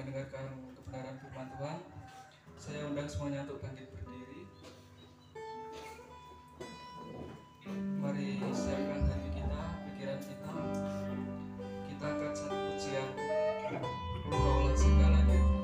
mendengarkan kebenaran firman Tuhan. Saya undang semuanya untuk bangkit berdiri. Mari siapkan hati kita, pikiran kita. Kita akan satu pujian, Engkaulah segalanya.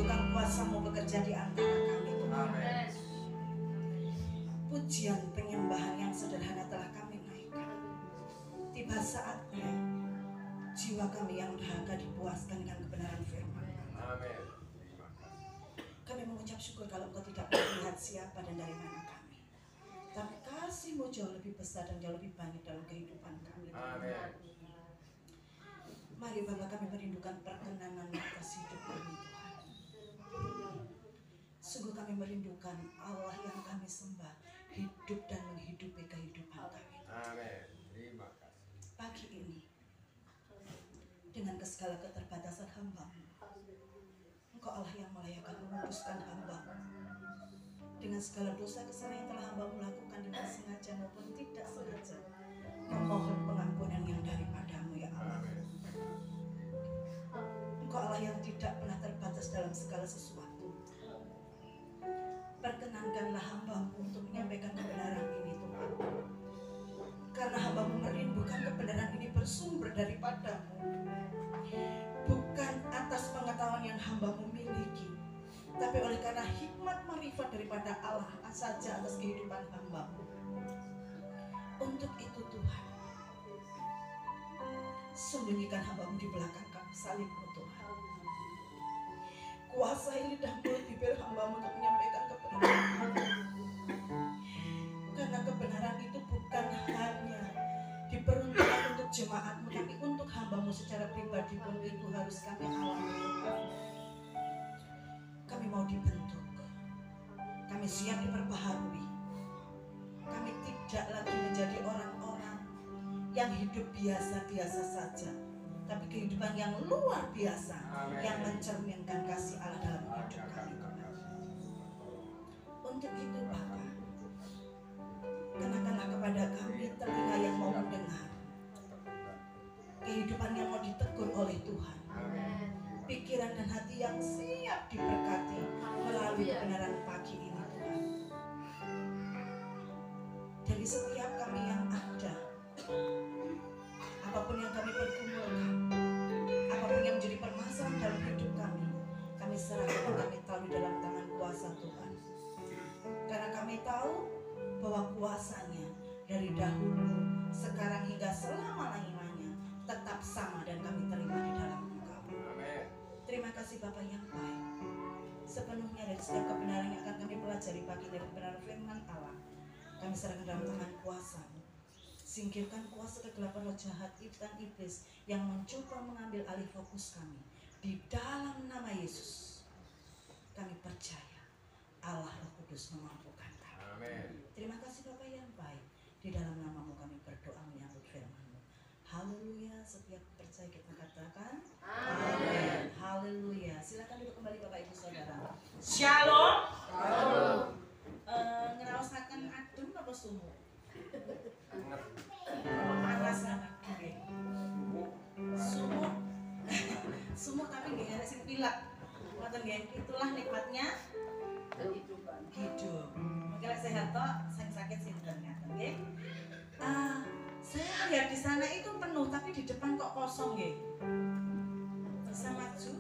rindukan kuasa-Mu bekerja di antara kami Tuhan. Pujian penyembahan yang sederhana telah kami naikkan. Tiba saatnya jiwa kami yang dahaga dipuaskan dengan kebenaran firman. Amin. Kami mengucap syukur kalau Engkau tidak melihat siapa dan dari mana kami. Tapi kasih-Mu jauh lebih besar dan jauh lebih banyak dalam kehidupan kami. Amin. Mari Bapa, kami merindukan perkenanan atas hidup kami Tuhan. Sungguh kami merindukan Allah yang kami sembah hidup dan menghidupi kehidupan kami. Amin. Terima kasih. Pagi ini dengan segala keterbatasan hamba-Mu, Engkau Allah yang melayakan memutuskan hamba-Mu. Dengan segala dosa kesalahan yang telah hamba-Mu lakukan dengan sengaja maupun tidak sengaja, Engkau mohon pengampunan yang daripada-Mu ya Allah. Engkau Allah yang tidak pernah terbatas dalam segala sesuatu. Perkenankanlah hamba-Mu untuk menyampaikan kebenaran ini Tuhan. Karena hamba-Mu merindukan kebenaran ini bersumber daripada-Mu, bukan atas pengetahuan yang hamba-Mu miliki, tapi oleh karena hikmat marifat daripada Allah saja atas kehidupan hamba-Mu. Untuk itu Tuhan, sembunyikan hamba-Mu di belakang kayu salib-Mu Tuhan. Kuasai lidah mulut bibir hamba-Mu untuk menyampaikan kebenaran. Karena kebenaran itu bukan hanya diperuntukkan untuk jemaat-Mu, tapi untuk hamba-Mu secara pribadi pun itu harus kami alami Tuhan. Kami mau dibentuk, kami siap diperbaharui. Kami tidak lagi menjadi orang-orang yang hidup biasa-biasa saja, tapi kehidupan yang luar biasa. Amen. Yang mencerminkan kasih Allah dalam hidup kami. Untuk itu Bapa, kenakanlah kepada kami telinga yang mau mendengar, kehidupan yang mau ditegur oleh Tuhan, pikiran dan hati yang siap diberkati melalui kebenaran pagi ini Tuhan. Dari setiap kami yang ada, apapun yang kami pergumulkan, apapun yang menjadi permasalahan dalam hidup kami serahkan dan kami taruh dalam tangan kuasa Tuhan. Karena kami tahu bahwa kuasanya dari dahulu, sekarang hingga selama-lamanya tetap sama dan kami terima di dalam Engkau. Terima kasih Bapa yang baik. Sepenuhnya dari setiap kebenaran yang akan kami pelajari pagi dari kebenaran firman Allah, kami serahkan dalam tangan kuasa-Mu. Singkirkan kuasa kegelapan roh jahat dan iblis yang mencoba mengambil alih fokus kami. Di dalam nama Yesus kami percaya Allah Roh Kudus memampukan kami. Amin. Terima kasih Bapa yang baik. Di dalam nama-Mu kami berdoa menyambut firman-Mu. Haleluya. Setiap percaya kita katakan amin. Haleluya. Silakan duduk kembali Bapak Ibu Saudara. Shalom. Shalom. Ngeraosaken adem apa sumuk? Panas nggih. Sumuk. Sumuk tapi nggih arek sing pilek. Ngoten nggih. Itulah nikmatnya kehidupan. Hidup. Mungkin sehat toh, sing sakit sinten ngaten nggih. Saya melihat di sana itu penuh tapi di depan kok kosong nggih. Bisa maju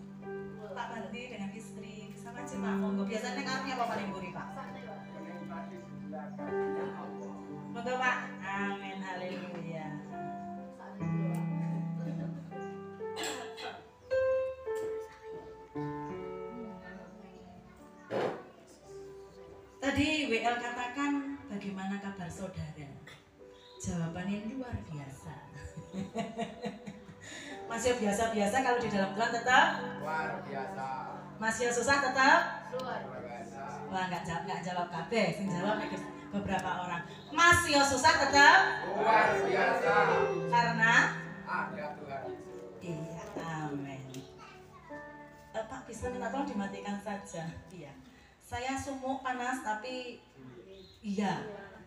Pak Bandi dengan istri. Bisa maju Pak. Monggo biasanya ngarepnya apa paling mburi Pak? Monggo Pak. Amin. Haleluya. Tadi WL katakan bagaimana kabar saudara? Jawabannya luar biasa. Masih biasa-biasa, kalau di dalam Tuhan tetap luar biasa. Masih susah tetap luar biasa. Wah, nggak jawab kabeh, sing jawab beberapa orang. Masih susah tetap luar biasa. Karena ada Tuhan. Iya, amin. Pak, bisa minta tolong dimatikan saja. Iya. Saya sumuk panas tapi iya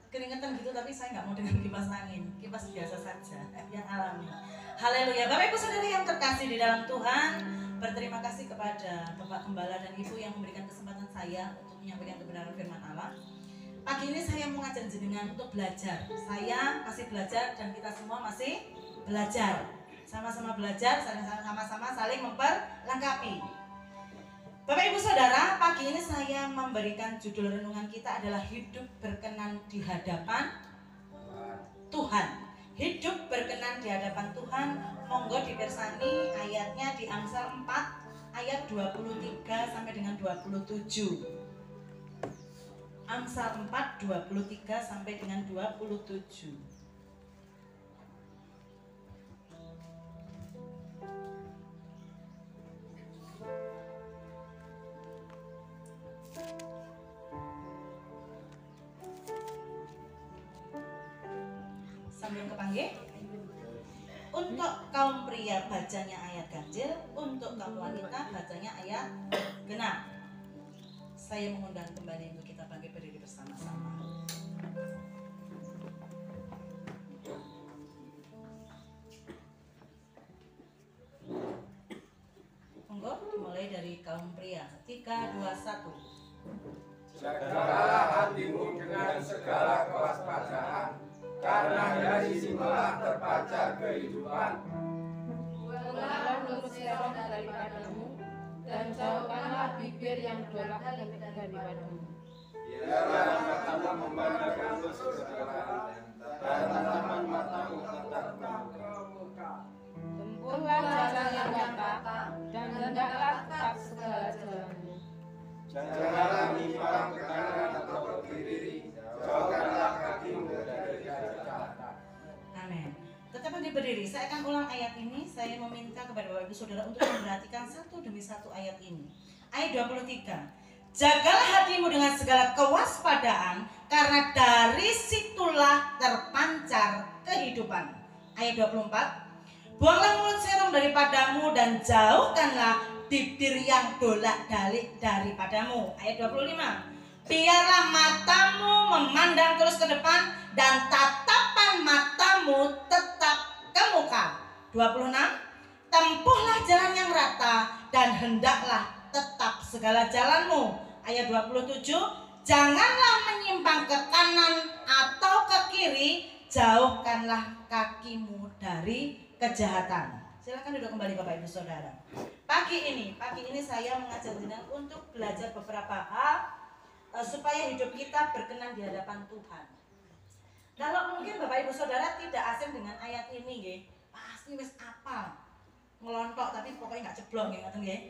keringetan gitu, tapi saya nggak mau dengan kipas angin, kipas biasa saja yang alami. Haleluya. Bapak Ibu Saudara yang terkasih di dalam Tuhan, berterima kasih kepada Bapak Gembala dan Ibu yang memberikan kesempatan saya untuk menyampaikan kebenaran firman Allah. Pagi ini saya mau ngajak jenengan untuk belajar. Saya masih belajar dan kita semua masih belajar. Sama-sama belajar, sama-sama saling memperlengkapi. Bapak Ibu Saudara, pagi ini saya memberikan judul renungan kita adalah hidup berkenan di hadapan Tuhan. Hidup berkenan di hadapan Tuhan. Monggo dipirsani ayatnya di Amsal 4 ayat 23 sampai dengan 27. Amsal 4 23 sampai dengan 27. Sambil kepanggil. Untuk kaum pria bacanya ayat ganjil, untuk kaum wanita bacanya ayat genap. Saya mengundang kembali untuk kita bangkit berdiri bersama-sama. Monggo dimulai dari kaum pria. 3, 2, 1. Jagalah hatimu dengan segala kewaspadaan, karena dari sinilah terpancar kehidupan. Buanglah mulut serong daripadamu, dan jauhkanlah bibir yang durhaka daripadamu. Biarlah matamu memandangkan segala, dan tatapan matamu tetap membuka. Tempuhlah jalan yang nyata, dan hendaklah tetap segala jalanmu. Janganlah menyimpang ke kanan atau ke kiri, jauhkanlah kakimu dari kejahatan. Amin. Tetap berdiri. Saya akan ulang ayat ini. Saya meminta kepada Bapak Ibu Saudara untuk memperhatikan satu demi satu ayat ini. Ayat 23. Jagalah hatimu dengan segala kewaspadaan, karena dari situlah terpancar kehidupan. Ayat 24. Buanglah mulut serong daripadamu, dan jauhkanlah bibir yang dolak-dalik daripadamu. Ayat 25. Biarlah matamu memandang terus ke depan, dan tatapan matamu tetap ke muka. 26. Tempuhlah jalan yang rata, dan hendaklah tetap segala jalanmu. Ayat 27. Janganlah menyimpang ke kanan atau ke kiri, jauhkanlah kakimu dari kejahatan. Silakan duduk kembali Bapak Ibu Saudara. Pagi ini saya mengajak jenengan untuk belajar beberapa hal supaya hidup kita berkenan di hadapan Tuhan. Kalau mungkin Bapak Ibu Saudara tidak asing dengan ayat ini, nggih, pasti wis apal. Ngelontok tapi pokoknya nggak ceblong nggih, ngoten nggih.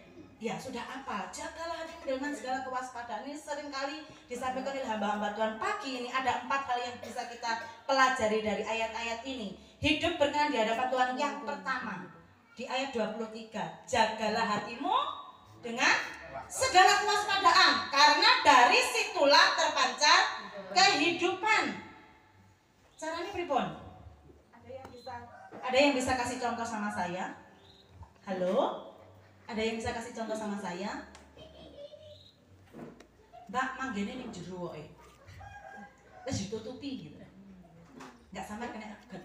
Ya, sudah apal. Jagalah hatimu dengan segala kewaspadaan. Ini seringkali disampaikan oleh hamba-hamba Tuhan. Pagi ini ada 4 hal yang bisa kita pelajari dari ayat-ayat ini. Hidup berkenan di hadapan Tuhan. Yang pertama, di ayat 23, jagalah hatimu dengan segala kewaspadaan, karena dari situlah terpancar kehidupan. Caranya pripun? Ada yang bisa kasih contoh sama saya? Halo? Ada yang bisa kasih contoh sama saya? Mbak, manggene ning jero wae. Wis ditutupi gitu. Enggak sampai kena aget.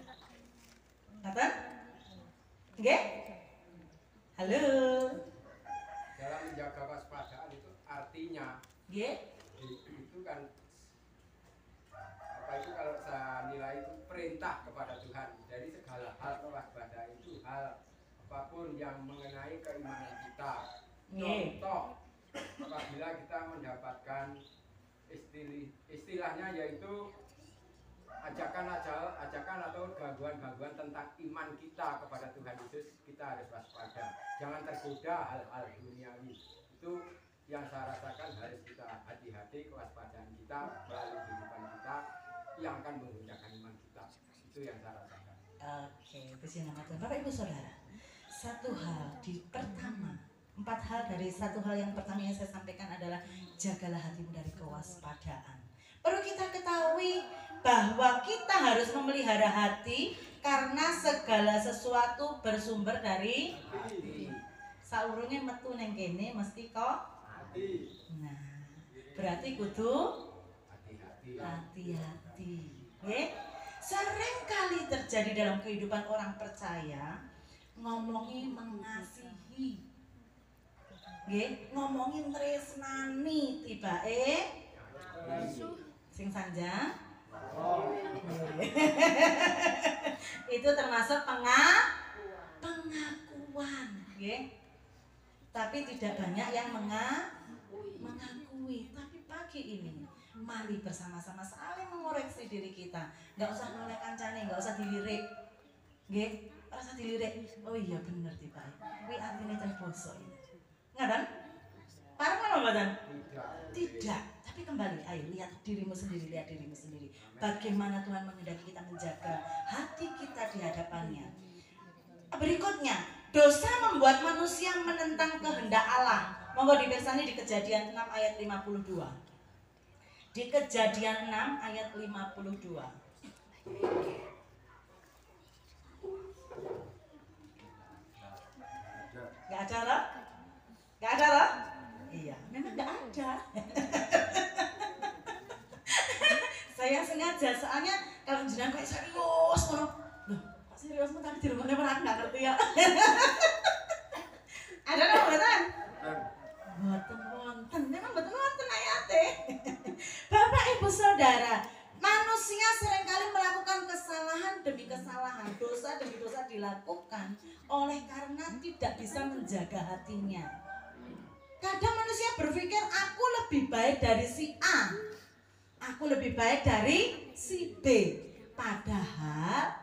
Ngaten? Nggih? Halo. Dalam menjaga kewaspadaan itu artinya Nggih? itu kan apa itu kalau saya nilai itu perintah kepada Tuhan. Jadi segala hal kewaspadaan itu hal apapun yang mengenai keimanan kita. Contoh, apabila kita mendapatkan istilahnya yaitu ajakan atau gangguan-gangguan tentang iman kita kepada Tuhan Yesus, kita harus waspada. Jangan tergoda hal-hal duniawi. Itu yang saya rasakan harus kita hati-hati, kewaspadaan kita melalui kehidupan kita yang akan menggunakan iman kita. Itu yang saya rasakan. Oke, puji nama Tuhan. Bapak Ibu Saudara, satu hal pertama, 4 hal dari satu hal yang pertama yang saya sampaikan adalah jagalah hatimu dari kewaspadaan. Perlu kita ketahui bahwa kita harus memelihara hati karena segala sesuatu bersumber dari Hati. Saurunge metu neng kene mesti kok. Hati. Nah, berarti kudu Hati-hati. hati-hati. Nggih. Sering kali terjadi dalam kehidupan orang percaya ngomongi mengasihi. Nggih, ngomongi tresnani tibake sing sanjang. Itu termasuk pengakuan, nggih. tapi tidak banyak yang mengakui. Tapi pagi ini mari bersama-sama saling mengoreksi diri kita. Nggak usah noleh kancane, nggak usah dilirik. Nggih, ora usah dilirik. Oh iya bener tiba. Kuwi artine ten basa ini. Ngaten? Pareng apa mboten? Tidak. Tapi kembali, ayo lihat dirimu sendiri, lihat dirimu sendiri. Bagaimana Tuhan menghendaki kita menjaga hati kita di hadapannya. Berikutnya, dosa membuat manusia menentang kehendak Allah. Monggo dipirsani di Kejadian 6 ayat 52. Di Kejadian 6 ayat 52. Gak ada loh? Gak ada loh? Iya, memang gak ada. Saya sengaja, soalnya kalau jenengan kayak serius, loh, kok serius tapi di rumahnya pernah nggak ngerti ya. Ada nggak betul? Betul, memang betul ayatnya. Bapak Ibu Saudara, manusia seringkali melakukan kesalahan demi kesalahan, dosa demi dosa dilakukan oleh karena tidak bisa menjaga hatinya. Kadang manusia berpikir aku lebih baik dari si A, aku lebih baik dari si B. Padahal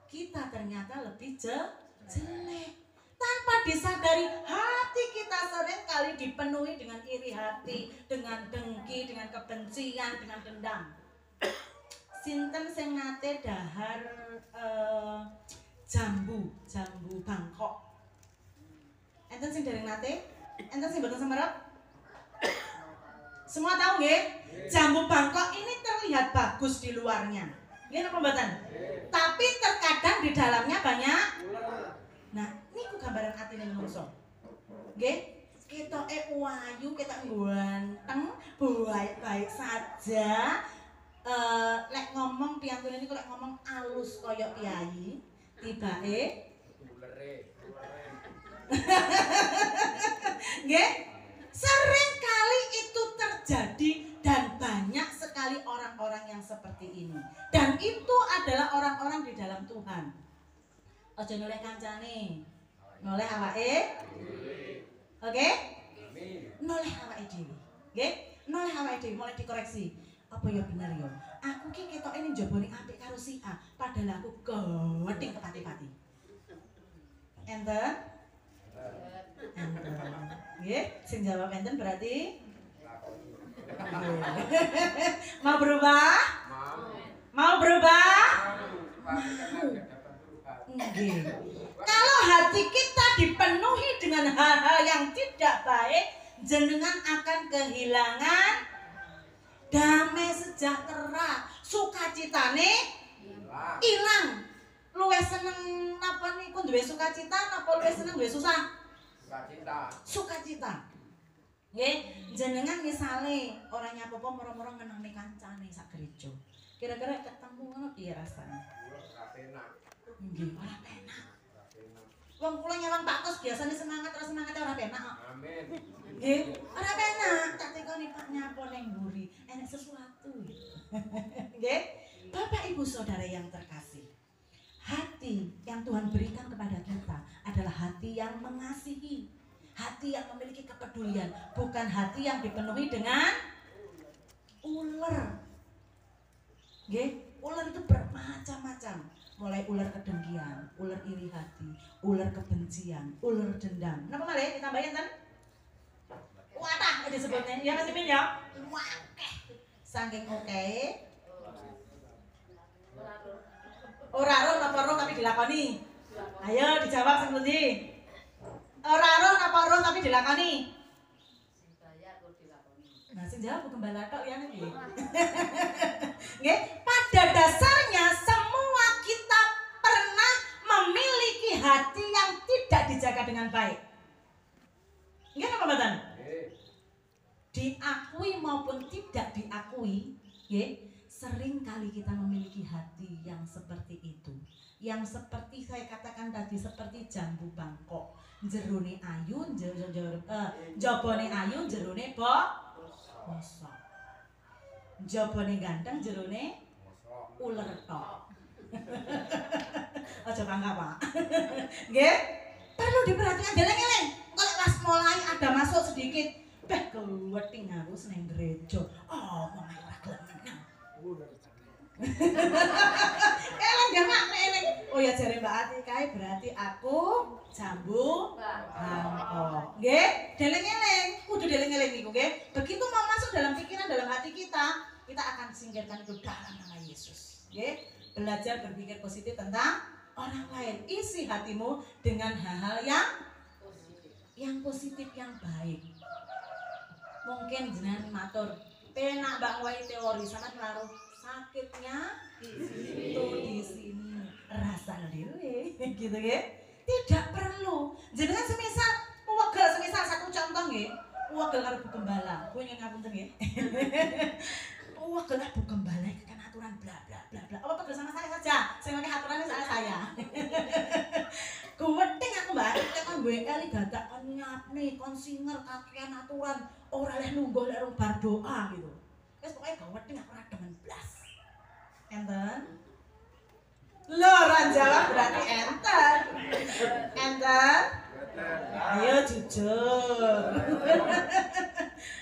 kita ternyata lebih jelek. Tanpa disadari hati kita seringkali dipenuhi dengan iri hati, dengan dengki, dengan kebencian, dengan dendam. Sinten sing nate dahar jambu Bangkok. Enten sing dereng nate? Enten sing mboten semerep? Semua tahu nggih? Jambu Bangkok ini terlihat bagus di luarnya. Nggih napa mboten? Tapi terkadang di dalamnya banyak. Nah, niku gambaran atine menungso. Nggih? Ketoke wayu, ketok ganteng, baik-baik saja. Lek ngomong piyantune niku lek ngomong alus kaya piyayi, tibake nggih, sering kali itu terjadi dan banyak sekali orang-orang yang seperti ini. Dan itu adalah orang-orang di dalam Tuhan. Aja noleh kancane, noleh awake. Oke? Noleh awake dhewe. Nggih? Noleh awake dhewe mulai dikoreksi. Apa ya bener ya? Aku ki ketoke ning njabane apik karo si A, padahal aku gething kepati-pati. Enten? Nggih, sing jawab enten berarti mau berubah? Mau berubah? Nggih. Kalau hati kita dipenuhi dengan hal-hal yang tidak baik, jenengan akan kehilangan damai sejahtera, sukacitane ilang. Luwih seneng napa niku duwe sukacita napa luwih seneng duwe susah? Sukacita. Nggih, jenengan misale ora nyapopo moro-moro ngenengi kancane sak gereja. Kira-kira ketemu ngono piye rasane? Ora penak. Nggih, ora penak. Wong kula nyawang Pak Kos biasane semangat ora semangat ora penak kok. Amin. Nggih, ora penak. Tak tekoni Pak nyapo ning mburi, enek sesuatu. Nggih. Bapak Ibu Saudara yang terkasih. Hati yang Tuhan berikan kepada kita adalah hati yang mengasihi, hati yang memiliki kepedulian, bukan hati yang dipenuhi dengan ular. Nggih, ular itu bermacam-macam. Mulai ular kedengkian, ular iri hati, ular kebencian, ular dendam. Napa malih ditambahin kan? Wadah disebutnya. Ya Mas Imin ya. Wakeh. Saking oke. Ora roh napa roh tapi dilakoni. Ayo dijawab sing pundi? Ora roh napa roh tapi dilakoni. Sing bayar kok dilakoni. Nah, sing jawab gembala tok ya nggih. Nggih, pada dasarnya semua kita pernah memiliki hati yang tidak dijaga dengan baik. Nggih napa mboten? Diakui maupun tidak diakui, nggih. Sering kali kita memiliki hati yang seperti itu, yang seperti saya katakan tadi, seperti jambu Bangkok, jerone ayu, jabone ayu, jerone bosok, jabone ganteng, jerone uler tok. Aja bangga Pak. Nggih, perlu diperhatikan deleng-eleng. Kok pas mulai dikit. Beh kuweting aku seneng gereja. Omong ae ora gelem menang. Eleng gak mak eleng. Oh ya jare Mbak Ati kae berarti aku jambu bangkok. Nggih, deleng-eleng, kudu deleng-eleng niku nggih. Begitu mau masuk dalam pikiran dalam hati kita akan singkirkan itu dalam nama Yesus. Nggih, belajar berpikir positif tentang orang lain. Isi hatimu dengan hal-hal yang positif, yang baik. Mungkin jenengan matur, penak Mbak Wai teori sama naruh sakitnya di sini rasa dhewe gitu ya. Tidak perlu. Jenengan semisal wegel semisal satu contoh nggih. Wegel karo Bu Gembala. Kuwi ngapunten nggih. Wegel Bu Gembala iki kan aturan bla bla bla bla. Apa pegel sama saya saja? Sing pakai aturannya saya. Kuweting aku Mbak, kan WL dadak kon nyapne, kon singer kakean aturan, ora leh lungguh lek rong bar doa gitu. Wis pokoke kuweting aku ora demen blas. Enten? Lho, ora jawab berarti enten. Enten? Ayo jujur.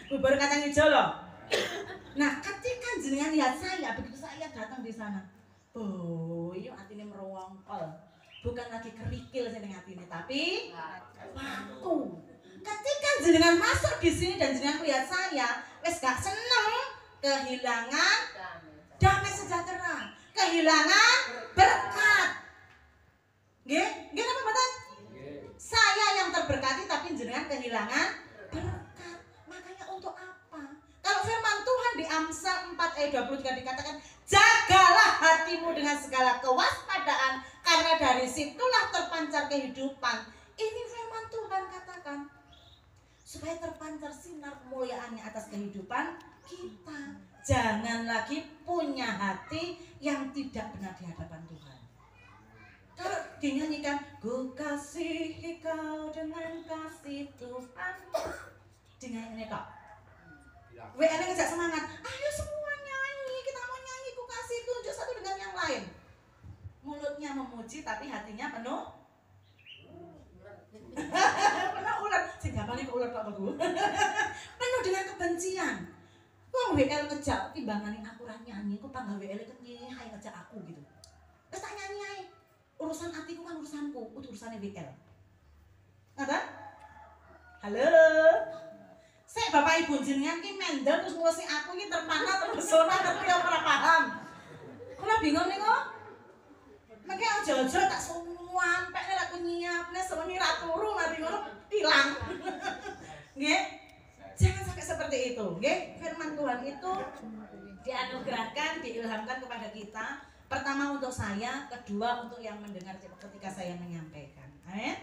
Bubur kacang hijau loh. Nah, ketika jenengan lihat saya, begitu saya datang di sana, oh, iya atine merongkol. Bukan lagi kerikil sing ning atine, tapi waktu. Ketika jenengan masuk di sini dan jenengan lihat saya, wis gak seneng, kehilangan damai sejahtera, kehilangan berkat. Nggih, nggih napa mboten? Saya yang terberkati tapi jenengan kehilangan berkat. Makanya untuk apa? Kalau firman Tuhan di Amsal 4 ayat 23 dikatakan, jagalah hatimu dengan segala kewaspadaan, karena dari situlah terpancar kehidupan. Ini firman Tuhan katakan. Supaya terpancar sinar kemuliaannya atas kehidupan kita. Jangan lagi punya hati yang tidak benar di hadapan Tuhan. Kalau dinyanyikan, ku kasihi kau dengan kasih Tuhan. Dengan ini kok. WL ngejak semangat. Ayo semua nyanyi, kita mau nyanyi, ku kasih tunjuk satu dengan yang lain. Mulutnya memuji tapi hatinya penuh penuh ular. Sing gampang kok ular Pak Bu. Penuh dengan kebencian. Wong WL ngejak timbangane aku ora nyanyi, kok tanggal WL nyanyi hai ngejak aku gitu. Wis tak nyanyi ae. Urusan atiku kan urusanku, urusannya WL. Ngoten? Halo. Sik Bapak Ibu jenengan ki mendel terus ngurusi aku iki terpana terpesona tapi ora paham. Kula bingung niku. Mengke aja-aja tak sumpek nek aku nyiapne sewengi ra turu mari ngono ilang. Nggih. Jangan sampai seperti itu, nggih. Firman Tuhan itu dianugerahkan, diilhamkan kepada kita. Pertama untuk saya, kedua untuk yang mendengar ketika saya menyampaikan. Amin.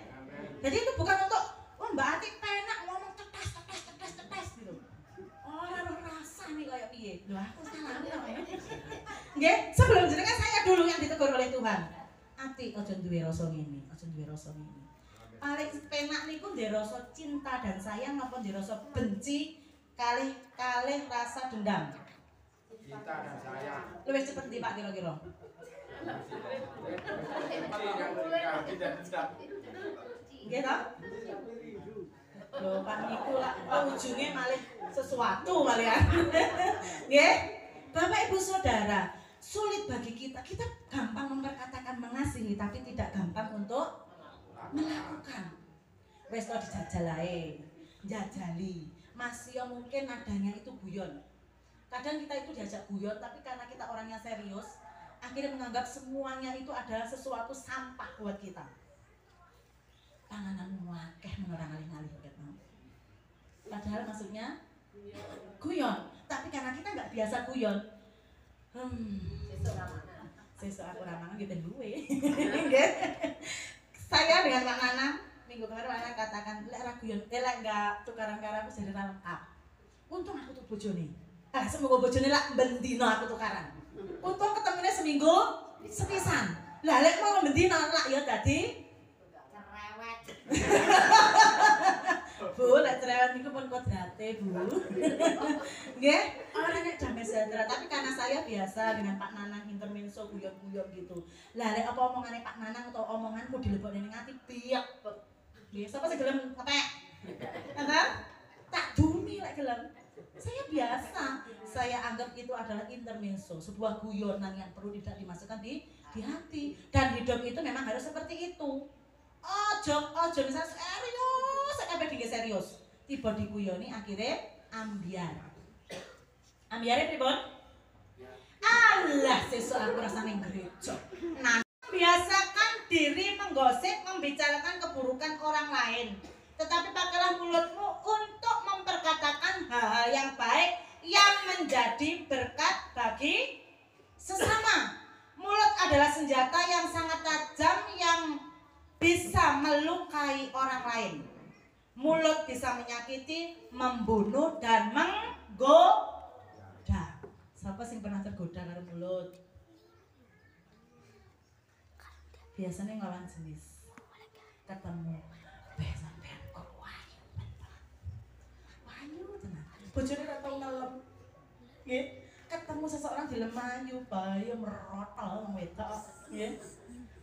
Jadi itu bukan untuk wah Mbak Ati penak ngomong cetas gitu. Orang rasa nih kayak piye. Lho aku salah ya. Nggih, sebelum jenengan saya dulu yang ditegur oleh Tuhan. Ati aja duwe rasa ngene, aja duwe rasa ngene. Paling penak niku ndek rasa cinta dan sayang napa ndek rasa benci kalih rasa dendam. Cinta dan sayang. Luwih cepet ndi Pak kira-kira? Nggih ta? Lho Pak niku lak ujunge malih sesuatu kalian. Nggih? Bapak Ibu Saudara, sulit bagi kita gampang memperkatakan mengasihi tapi tidak gampang untuk melakukan. Wes to dijajal ae, jajali. Masih mungkin nadanya itu guyon. Kadang kita itu diajak guyon tapi karena kita orangnya serius, akhirnya menganggap semuanya itu adalah sesuatu sampah buat kita. Pangananmu akeh menorang alih-alih gitu. Padahal maksudnya guyon, tapi karena kita nggak biasa guyon. Sesuk aku ramangan gitu duwe. Saya dengan Pak Nana minggu kemarin Pak Nana katakan lek ra guyon, lek enggak tukaran karo aku jadi lengkap. Untung aku tuh bojone. Semoga bojone lak bendino aku tukaran. Untung ketemunya seminggu sepisan. Lah lek mau bendino lak ya dadi cerewet. Bu, lek cerewet niku pun kodrate, Bu. Nggih, ora nek damai sejahtera, tapi karena saya biasa dengan Pak Nanang intermezzo guyon-guyon gitu. Lah lek apa omongane Pak Nanang atau omonganku dilebokne ning ati biak. Nggih, sapa sing gelem kepek? Enten? Tak anggap itu adalah intermezzo, sebuah guyonan yang perlu tidak dimasukkan di hati. Dan hidup itu memang harus seperti itu. Ojo misalnya serius, sampai dia serius. Tiba diguyoni akhirnya ambiar. Ambiare pripun? Allah sesuk aku rasane gereja. Nah, biasakan diri menggosip, membicarakan keburukan orang lain. Tetapi pakailah mulutmu untuk memperkatakan hal-hal yang baik yang menjadi berkat bagi sesama. Mulut adalah senjata yang sangat tajam yang bisa melukai orang lain. Mulut bisa menyakiti, membunuh, dan menggoda. Siapa sih pernah tergoda karo mulut? Biasanya ngelawan jenis. Ketemu sampean kok wayu tenan. Wayu tenan. Bojone ora tau ngelem. Nggih, ketemu seseorang dilem ayu bae merotol wong wedok, nggih.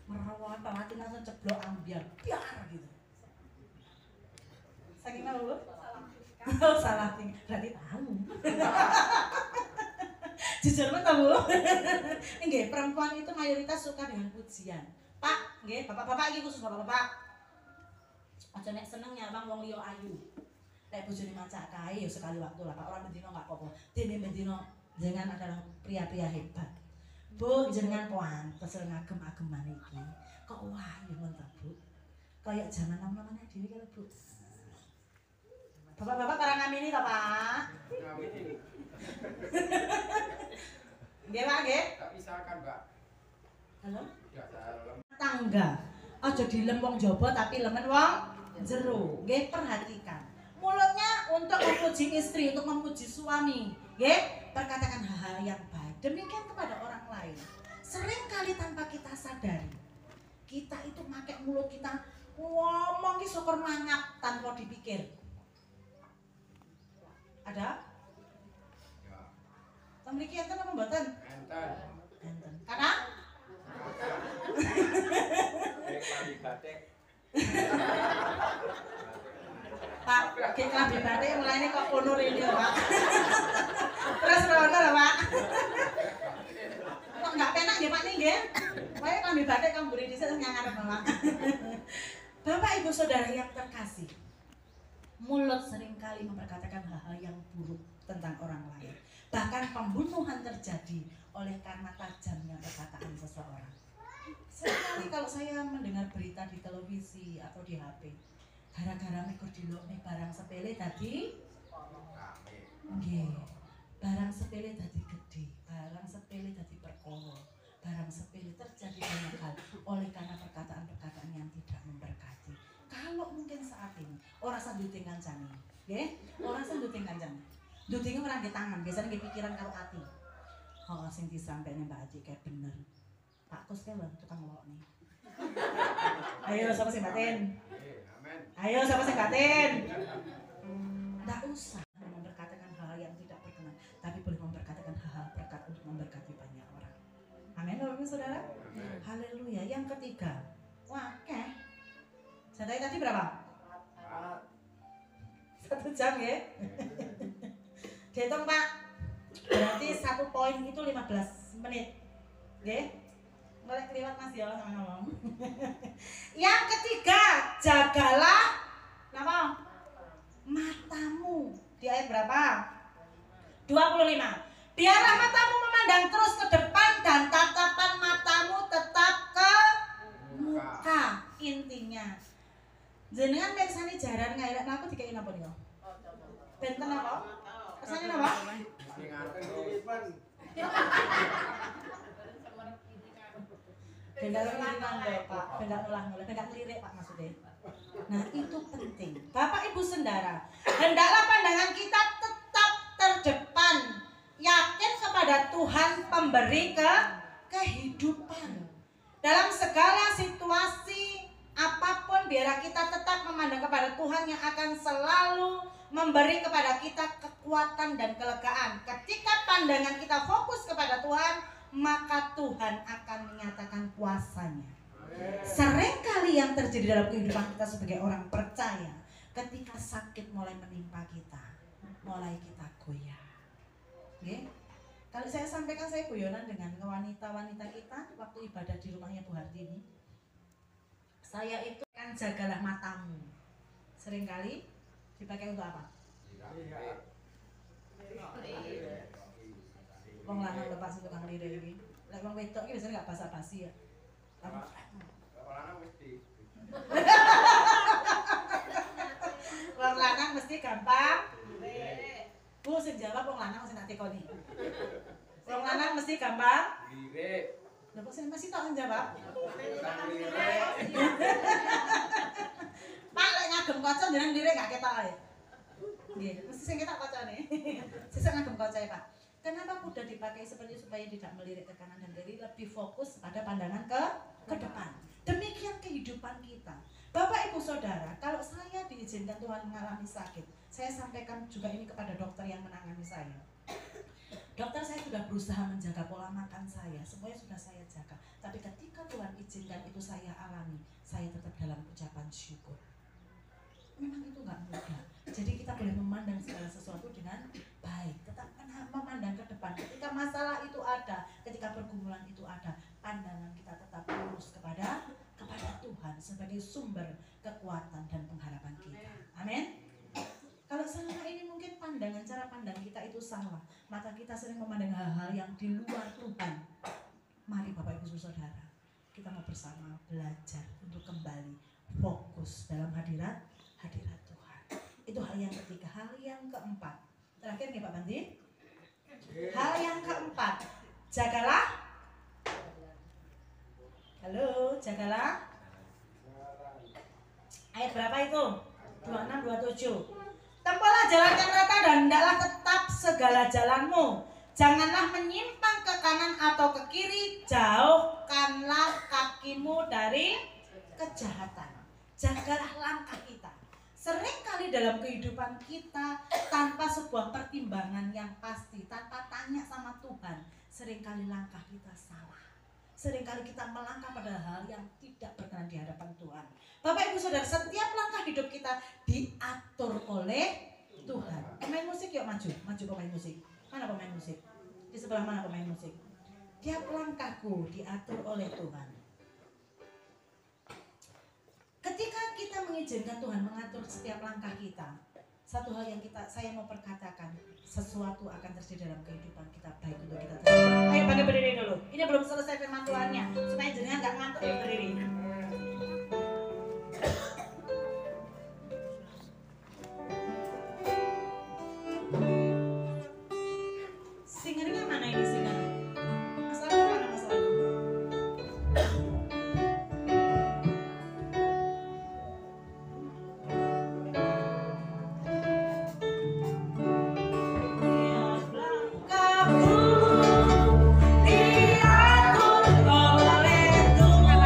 Merotol ati langsung ceblok ambiar, biar gitu. Saking apa, Bu? Salah tinggi. Berarti tahu. Jujur betul, Bu. Nggih, perempuan itu mayoritas suka dengan pujian. Pak, nggih, bapak-bapak iki khusus bapak-bapak. Aja nek seneng nyawang wong liya ayu. Nek bojone macak kae ya sekali waktu lah, Pak. Ora mendino enggak apa-apa. Dene mendino jenengan adalah pria-pria hebat. Bu, jenengan pantes ngagem-ageman iki. Kok ayu ngono, Bu? Kayak zaman nom-nomane dhewe karo, Bu. Bapak-bapak karang ngamini ta, Pak? Ngamini. Nggih, Pak, nggih. Tak pisahkan, Mbak. Halo? Ya, salam. Tangga. Aja dilem wong jaba tapi lemen wong jero. Nggih, perhatikan. Mulutnya untuk memuji istri, untuk memuji suami. Nggih, perkatakan hal-hal yang baik. Demikian kepada orang lain. Sering kali tanpa kita sadari, kita itu pakai mulut kita ngomong ki syukur mangap tanpa dipikir. Ada? Ya. Memiliki enten apa mboten? Enten. Enten. Karena Kali batik. Pak, kayak kelambi batik mulai ini kok punur ini loh, Pak. Terus rono loh, Pak. Kok nggak penak ya Pak nih, nggih? Pokoknya kelambi batik kamu beri di sini ngarep, Pak. Bapak Ibu Saudara yang terkasih, mulut seringkali memperkatakan hal-hal yang buruk tentang orang lain. Bahkan pembunuhan terjadi oleh karena tajamnya perkataan seseorang. Seringkali kalau saya mendengar berita di televisi atau di HP, gara-gara mikir dilokne barang sepele tadi, nggih, barang sepele tadi gede, barang sepele tadi perkara, barang sepele terjadi banyak hal oleh karena perkataan-perkataan yang tidak memberkati. Kalau mungkin saat ini orang sanduting kancane, nggih, orang sanduting kancane, dutinge ora nggih tangan, biasanya nggih pikiran karo ati. Oh, sing disampaikan Mbak Aji kayak bener. Pak Kus kan lho tukang ngelok nih. Ayo siapa sing batin? Ayo siapa sing batin? Nggak usah memperkatakan hal yang tidak berkenan, tapi boleh memperkatakan hal-hal berkat untuk memberkati banyak orang. Amin, Bapak Ibu Saudara. Haleluya. Yang ketiga, wah, santai tadi berapa? 1 jam ya? Dihitung Pak. Berarti 1 poin itu 15 menit. Oke? Mulai kelewat Mas ya sama ngomong. Yang ketiga, jagalah apa? Matamu. Di ayat berapa? 25. Biarlah matamu memandang terus ke depan dan tatapan matamu tetap ke muka. Intinya, jenengan mirsani jaran ngailek aku dikei napa nika? Benten apa? Kersane napa? Benda ngeliringan lho Pak, benda ngulah-ngulah, benda ngelirik Pak maksudnya. Nah itu penting. Bapak Ibu Saudara, hendaklah pandangan kita tetap terdepan, yakin kepada Tuhan pemberi kehidupan. Dalam segala situasi apapun, biarlah kita tetap memandang kepada Tuhan yang akan selalu memberi kepada kita kekuatan dan kelegaan. Ketika pandangan kita fokus kepada Tuhan, maka Tuhan akan menyatakan kuasanya. Seringkali yang terjadi dalam kehidupan kita sebagai orang percaya, ketika sakit mulai menimpa kita, mulai kita goyah. Kalau saya sampaikan, saya guyonan dengan wanita-wanita kita waktu ibadah di rumahnya Bu Hartini. Saya itu kan jagalah matamu. Seringkali dipakai untuk apa? Wong lanang lepas itu kang lirik iki. Lek wong wedok iki biasanya gak basa-basi ya. Wong lanang mesti. Wong lanang mesti gampang. Bu sing jawab wong lanang sing tak tekoni. Wong lanang mesti gampang. Lirik. Lha kok sing masih tok sing jawab? Pak lek ngagem kaca jeneng lirik gak ketok ae. Nggih, mesti sing ketok kacane. Sesuk ngagem kacae, Pak. Kenapa kuda dipakai seperti supaya tidak melirik ke kanan dan kiri, lebih fokus pada pandangan ke depan. Demikian kehidupan kita. Bapak Ibu Saudara, kalau saya diizinkan Tuhan mengalami sakit, saya sampaikan juga ini kepada dokter yang menangani saya. Dokter, saya sudah berusaha menjaga pola makan saya, semuanya sudah saya jaga. Tapi ketika Tuhan izinkan itu saya alami, saya tetap dalam ucapan syukur. Memang itu nggak mudah. Jadi kita boleh memandang segala sesuatu dengan baik, tetap memandang ke depan. Ketika masalah itu ada, ketika pergumulan itu ada, pandangan kita tetap lurus kepada Tuhan sebagai sumber kekuatan dan pengharapan kita. Amin. Kalau selama ini mungkin cara pandang kita itu salah, maka kita sering memandang hal-hal yang di luar Tuhan. Mari Bapak Ibu Saudara, kita mau bersama belajar untuk kembali fokus dalam hadirat Tuhan. Itu hal yang ketiga. Hal yang keempat, terakhir nih Pak Bandi. Hal yang keempat, jagalah. Halo, jagalah. Ayat berapa itu? 26, 27. Tempuhlah jalan yang rata dan hendaklah tetap segala jalanmu. Janganlah menyimpang ke kanan atau ke kiri. Jauhkanlah kakimu dari kejahatan. Jagalah langkah kita. Seringkali dalam kehidupan kita tanpa sebuah pertimbangan yang pasti, tanpa tanya sama Tuhan, seringkali langkah kita salah. Seringkali kita melangkah pada hal yang tidak berkenan di hadapan Tuhan. Bapak Ibu Saudara, setiap langkah hidup kita diatur oleh Tuhan. Pemain musik yuk maju pemain musik. Mana pemain musik? Di sebelah mana pemain musik? Tiap langkahku diatur oleh Tuhan. Ketika kita mengizinkan Tuhan mengatur setiap langkah kita, satu hal yang saya mau perkatakan, sesuatu akan terjadi dalam kehidupan kita, baik untuk kita terjadi. Ayo pada berdiri dulu. Ini belum selesai firman Tuhannya, supaya jenengan nggak ngantuk ya berdiri. Singernya mana ini singer? Masalahnya mana masalahnya? Diatur oleh Tuhan.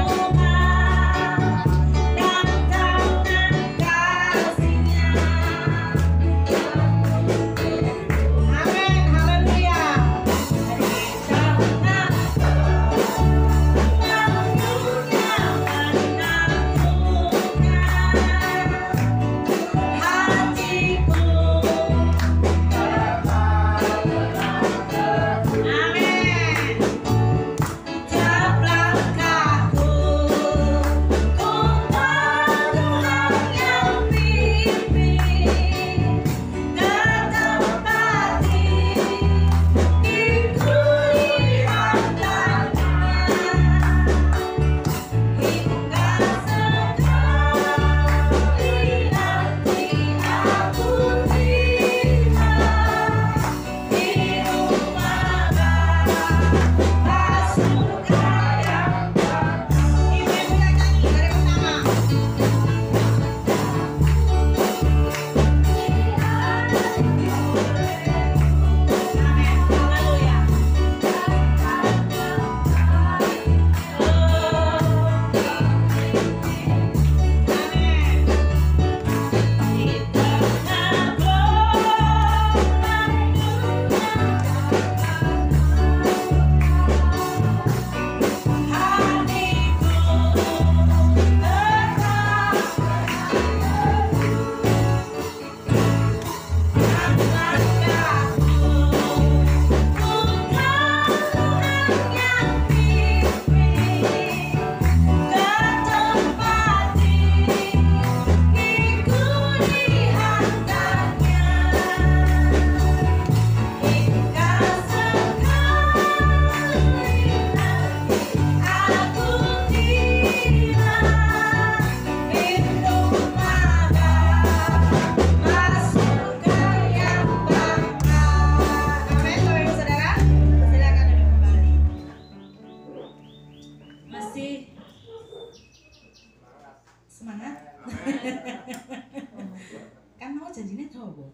Kan mau janjine dawa.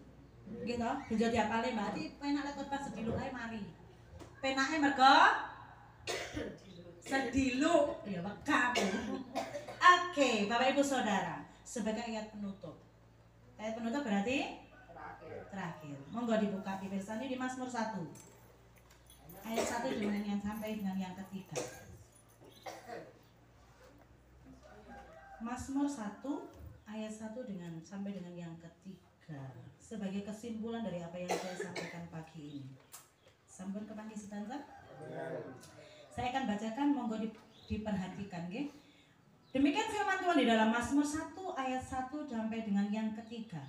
Nggih to? Benjo diapale Mbak Ati penak lek khotbah sediluk ae mari. Penake mergo sediluk ya wekam. Oke, Bapak Ibu Saudara, sebagai ayat penutup. Ayat penutup berarti terakhir. Monggo dibuka pirsani di Mazmur 1. Ayat 1 dengan yang sampai dengan yang ketiga. Mazmur 1 ayat 1 dengan sampai dengan yang ketiga. Sebagai kesimpulan dari apa yang saya sampaikan pagi ini. Sampun kepanggih sedanten? Saya akan bacakan, monggo diperhatikan nggih. Demikian firman Tuhan di dalam Mazmur 1 ayat 1 sampai dengan yang ketiga.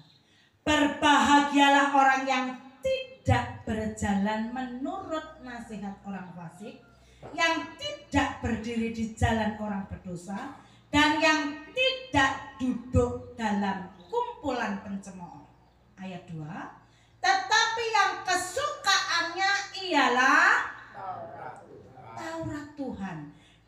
Berbahagialah orang yang tidak berjalan menurut nasihat orang fasik, yang tidak berdiri di jalan orang berdosa, dan yang tidak duduk dalam kumpulan pencemooh. Ayat 2. Tetapi yang kesukaannya ialah Taurat Tuhan,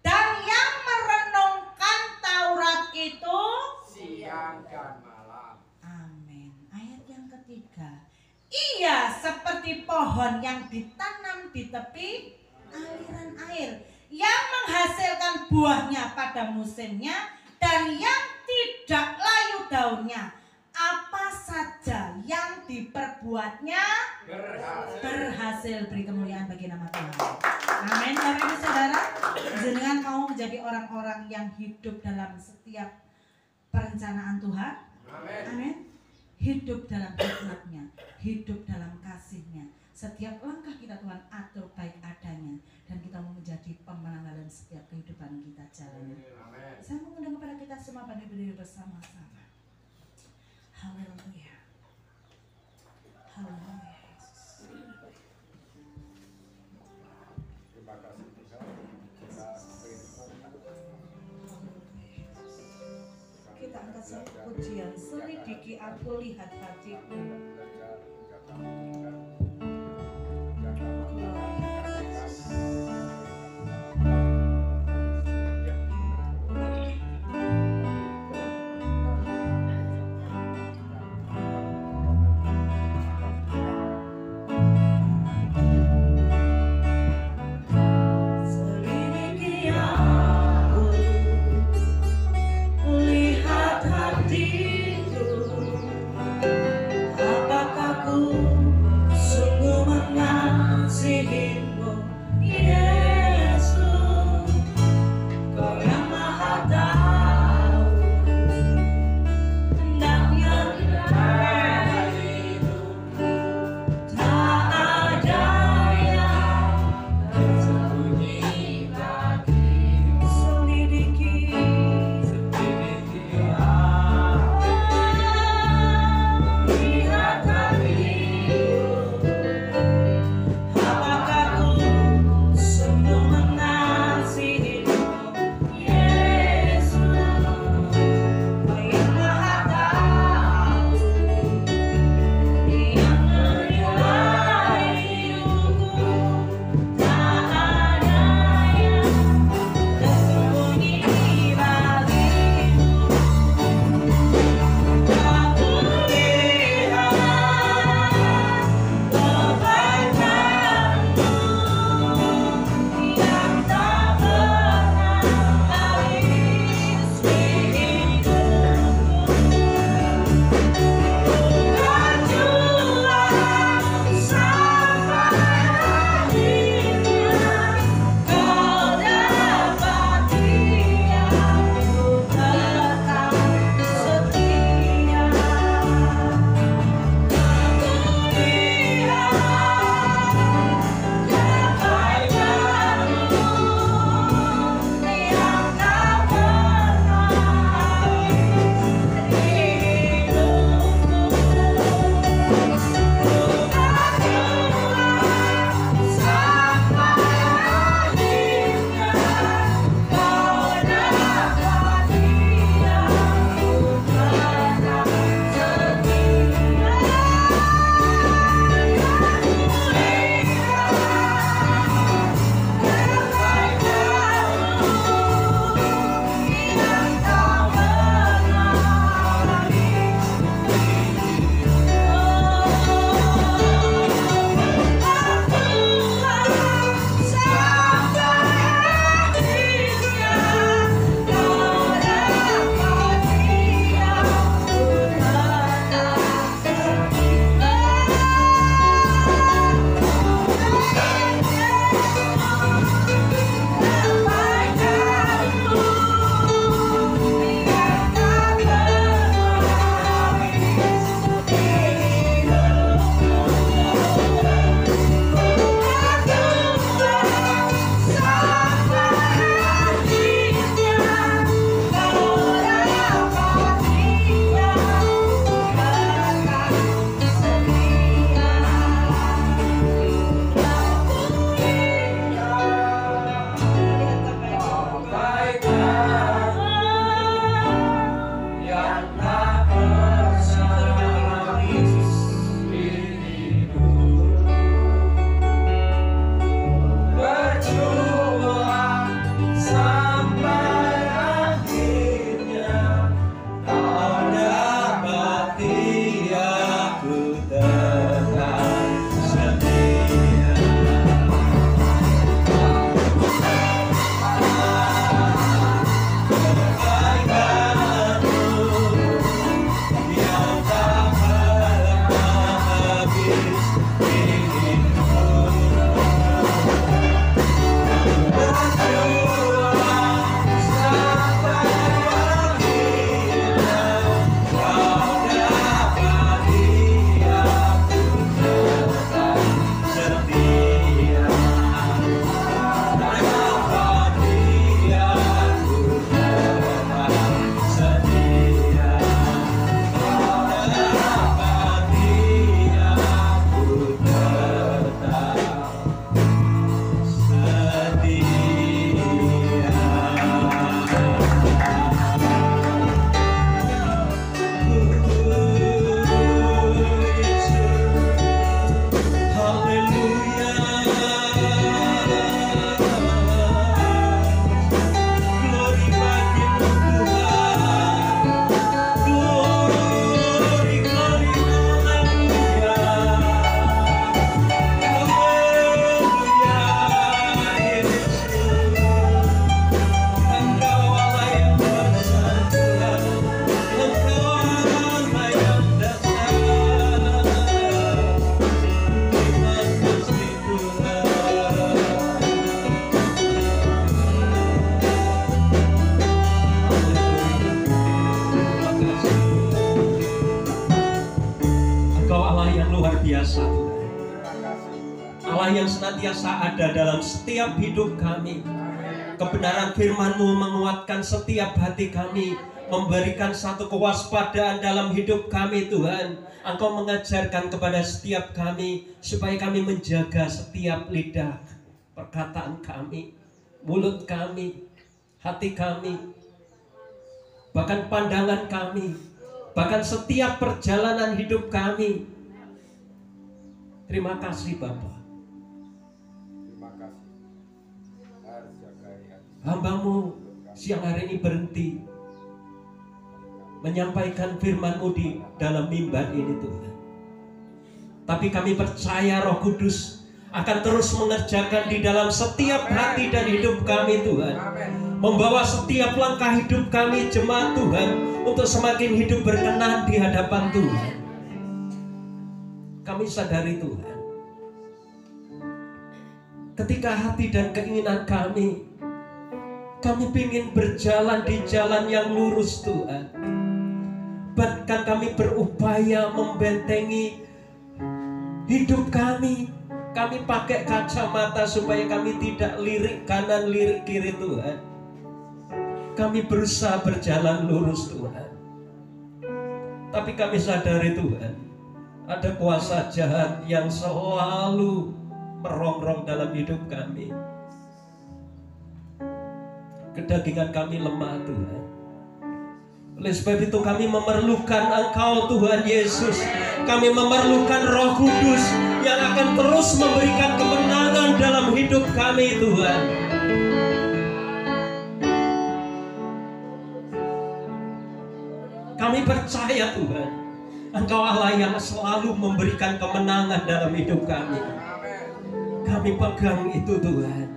dan yang merenungkan Taurat itu siang dan malam. Amin. Ayat yang ketiga. Ia seperti pohon yang ditanam di tepi aliran air, yang menghasilkan buahnya pada musimnya dan yang tidak layu daunnya. Apa saja yang diperbuatnya berhasil. Beri kemuliaan bagi nama Tuhan. Amin. Bapak Ibu Saudara, jenengan mau menjadi orang-orang yang hidup dalam setiap perencanaan Tuhan. Amin. Amin. Hidup dalam hikmat-Nya, hidup dalam kasih-Nya. Setiap langkah kita Tuhan atur baik adanya, dan kita mau menjadi pemenang dalam setiap kehidupan kita jalani. Amin. Saya mengundang kepada kita semua berdiri bersama-sama. Haleluya. Haleluya. Terima kasih Tuhan. Kita angkat satu pujian. Selidiki aku, lihat hatiku. Selidiki aku, lihat hatiku. Apakah ku luar biasa Tuhan. Allah yang senantiasa ada dalam setiap hidup kami. Kebenaran firman-Mu menguatkan setiap hati kami, memberikan satu kewaspadaan dalam hidup kami Tuhan. Engkau mengajarkan kepada setiap kami supaya kami menjaga setiap lidah, perkataan kami, mulut kami, hati kami, bahkan pandangan kami, bahkan setiap perjalanan hidup kami. Terima kasih Bapa. Terima kasih. Harus jaga hati. Hamba-Mu siang hari ini berhenti menyampaikan firman-Mu di dalam mimbar ini Tuhan. Tapi kami percaya Roh Kudus akan terus mengerjakan di dalam setiap hati dan hidup kami Tuhan. Membawa setiap langkah hidup kami jemaat Tuhan untuk semakin hidup berkenan di hadapan Tuhan. Kami sadari Tuhan, ketika hati dan keinginan kami ingin berjalan di jalan yang lurus Tuhan. Bahkan kami berupaya membentengi hidup kami. Kami pakai kacamata supaya kami tidak lirik kanan, lirik kiri Tuhan. Kami berusaha berjalan lurus Tuhan. Tapi kami sadari Tuhan, ada kuasa jahat yang selalu merongrong dalam hidup kami. Kedagingan kami lemah Tuhan. Oleh sebab itu kami memerlukan Engkau Tuhan Yesus. Kami memerlukan Roh Kudus yang akan terus memberikan kemenangan dalam hidup kami Tuhan. Kami percaya Tuhan, Engkau Allah yang selalu memberikan kemenangan dalam hidup kami. Kami pegang itu Tuhan,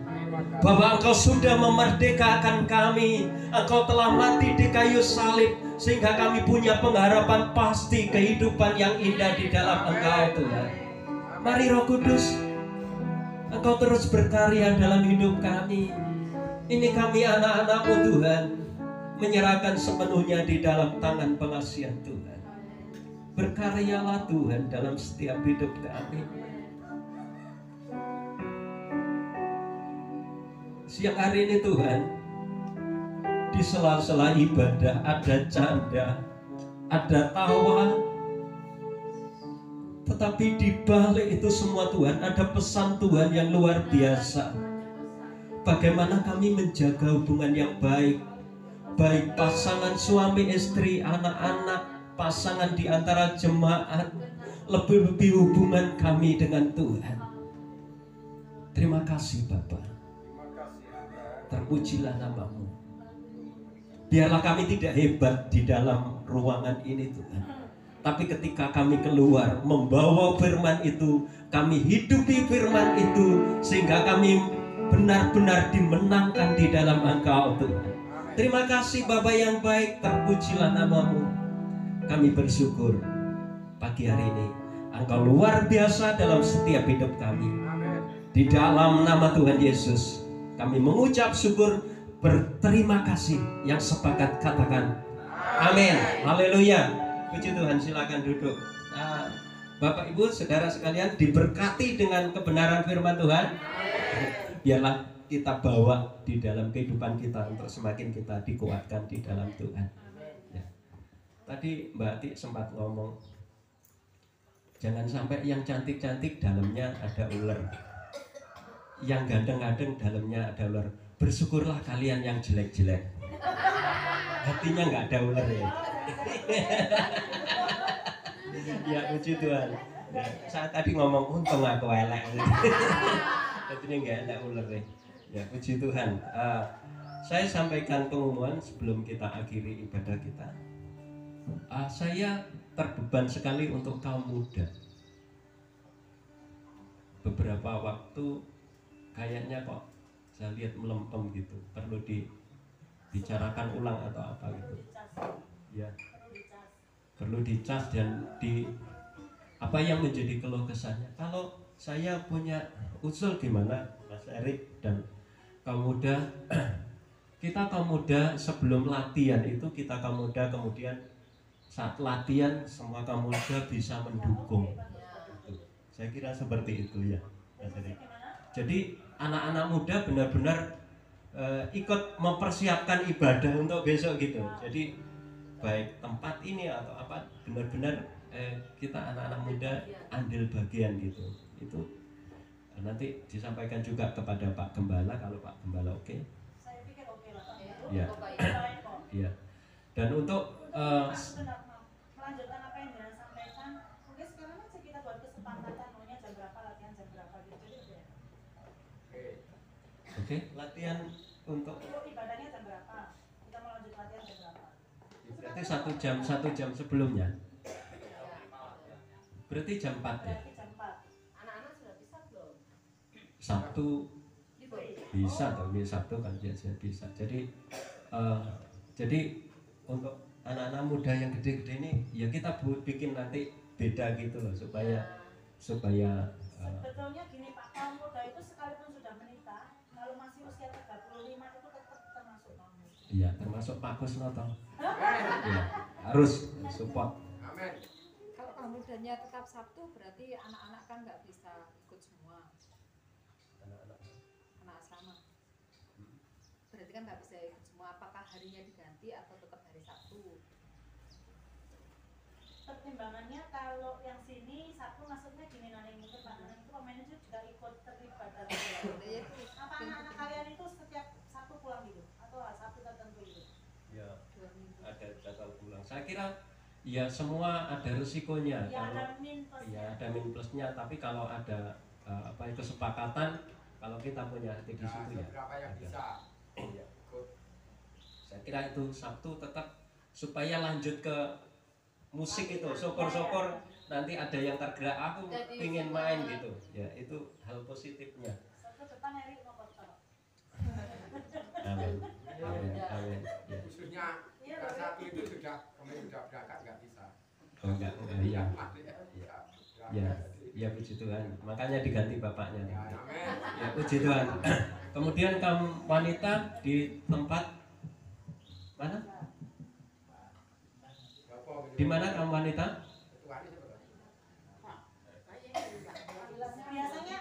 bahwa Engkau sudah memerdekakan kami. Engkau telah mati di kayu salib, sehingga kami punya pengharapan pasti kehidupan yang indah di dalam Engkau Tuhan. Mari Roh Kudus, Engkau terus berkarya dalam hidup kami. Ini kami anak-anak-Mu Tuhan, menyerahkan sepenuhnya di dalam tangan pengasihan Tuhan. Berkaryalah Tuhan dalam setiap hidup kami. Siang hari ini Tuhan, di sela-sela ibadah ada canda, ada tawa, tetapi di balik itu semua Tuhan ada pesan Tuhan yang luar biasa. Bagaimana kami menjaga hubungan yang baik, baik pasangan suami istri, anak-anak, pasangan di antara jemaat, lebih-lebih hubungan kami dengan Tuhan. Terima kasih Bapak. Terpujilah nama-Mu. Biarlah kami tidak hebat di dalam ruangan ini Tuhan, tapi ketika kami keluar membawa firman itu, kami hidupi firman itu, sehingga kami benar-benar dimenangkan di dalam Engkau Tuhan. Terima kasih Bapa yang baik, terpujilah nama-Mu. Kami bersyukur pagi hari ini Engkau luar biasa dalam setiap hidup kami. Di dalam nama Tuhan Yesus kami mengucap syukur, berterima kasih. Yang sepakat katakan amin. Haleluya. Puji Tuhan, silakan duduk. Bapak Ibu saudara sekalian, diberkati dengan kebenaran firman Tuhan. Biarlah kita bawa di dalam kehidupan kita untuk semakin kita dikuatkan di dalam Tuhan ya. Tadi Mbak Ati sempat ngomong, jangan sampai yang cantik-cantik dalamnya ada ular, yang ganteng-ganteng dalamnya ada ular. Bersyukurlah kalian yang jelek-jelek, hatinya nggak ada ular ya. Ya puji Tuhan ya, saat tadi ngomong untung aku elek hatinya nggak ada ular ya. Ya puji Tuhan. Saya sampaikan pengumuman sebelum kita akhiri ibadah kita. Saya terbeban sekali untuk kaum muda. Beberapa waktu kayaknya kok saya lihat melempem gitu, perlu dibicarakan ulang atau apa gitu ya, perlu dicas dan di apa yang menjadi keluh kesahnya. Kalau saya punya usul gimana Mas Erik dan kaum muda, kita kaum muda sebelum latihan itu kita kaum muda, kemudian saat latihan semua kaum muda bisa mendukung Saya kira seperti itu ya, Mas Erik. Jadi anak-anak muda benar-benar ikut mempersiapkan ibadah untuk besok gitu. Jadi baik tempat ini atau apa, benar-benar kita anak-anak muda ambil bagian gitu. Itu nanti disampaikan juga kepada Pak Gembala kalau Pak Gembala oke. Saya pikir oke lah Pak. Iya. Iya. Dan untuk melanjutkan apa yang dia sampaikan, mungkin sekarang aja kita buat kesepakatan maunya jam berapa, latihan jam berapa gitu. Jadi udah. oke, latihan untuk Ibadahnya jam berapa? Kita mau lanjut latihan jam berapa? berarti 1 jam sebelumnya. Berarti jam 4 ya. Berarti jam 4. Anak-anak sudah bisa belum? Sabtu bisa atau Sabtu kan biasanya bisa. Jadi untuk anak-anak muda yang gede-gede ini ya kita bikin nanti beda gitu loh supaya Sebetulnya gini Pak, kaum muda itu sekalipun sudah menikah, kalau masih usia 35 itu tetap termasuk kamu. iya termasuk Pak Kusnoto. Ya, harus support. Amin. Kalau kamu mudanya tetap Sabtu berarti anak-anak kan nggak bisa ikut semua. Anak asrama. Berarti kan nggak bisa ikut semua. Apakah harinya diganti atau tetap hari Sabtu? Pertimbangannya kalau yang sini Sabtu maksudnya gini Naneng, mungkin Pak Naneng itu pemainnya juga ikut terlibat dalam apa anak-anak kalian itu setiap Sabtu pulang gitu atau Sabtu tertentu gitu? Ya, ada jadwal pulang. Saya kira ya semua ada resikonya. Ya Kalau ada min plusnya. ya ada min plusnya, tapi kalau ada kesepakatan, kalau kita punya hati di situ ya. Berapa yang ada. bisa? Iya, ikut. Saya kira itu Sabtu tetap supaya lanjut ke musik itu, syukur-syukur nanti ada yang tergerak, aku ingin main gitu ya, itu hal positifnya. Sabtu depan Eri mau kotor. Amin, amin, amin ya. Khususnya kelas 1 itu sudah berangkat nggak bisa. Oh enggak, iya Ya, ya puji Tuhan, makanya diganti bapaknya ya, amin. ya, puji Tuhan. Kemudian kaum wanita di tempat mana? Di mana kaum wanita? Biasanya